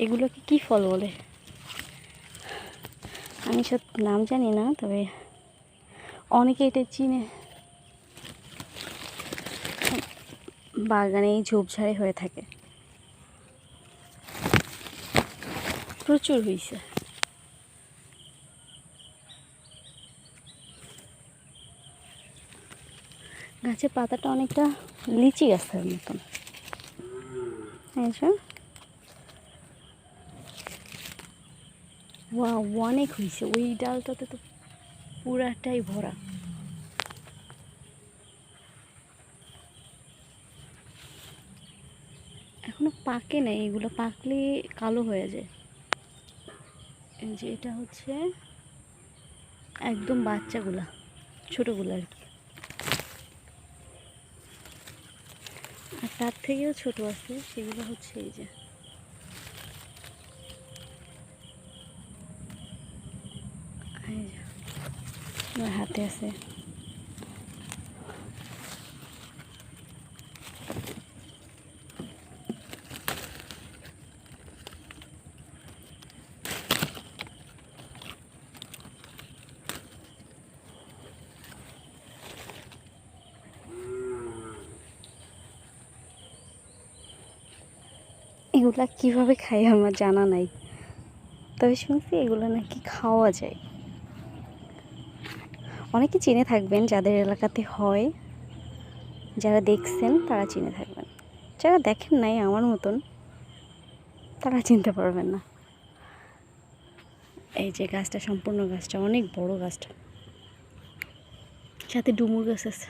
এগুলোকে কি ফল বলে আমি সব নাম জানি না, তবে অনেকে এটা চিনে। বাগানে এই ঝোপঝাড়ে হয়ে থাকে, প্রচুর হয়েছে। গাছের পাতাটা অনেকটা লিচি গাছের মতন। অনেক হয়েছে, ওই ডালটাতে তো পুরাটাই ভরা। এখনো পাকে নাই, এগুলো পাকলে কালো হয়ে যায়। এই যে এটা হচ্ছে একদম বাচ্চাগুলা, ছোটগুলো আর কি। আর তার থেকেও ছোট আছে, সেগুলো হচ্ছে এই যে আমার হাতে আছে। এগুলা কিভাবে খাই আমার জানা নাই, তবে শুনছি এগুলো নাকি খাওয়া যায়। অনেকে চিনে থাকবেন, যাদের এলাকাতে হয়, যারা দেখছেন তারা চিনে থাকবেন। যারা দেখেন নাই আমার মতন, তারা চিনতে পারবেন না। এই যে গাছটা, সম্পূর্ণ গাছটা অনেক বড়, গাছটা সাথে ডুমুর গাছ আছে।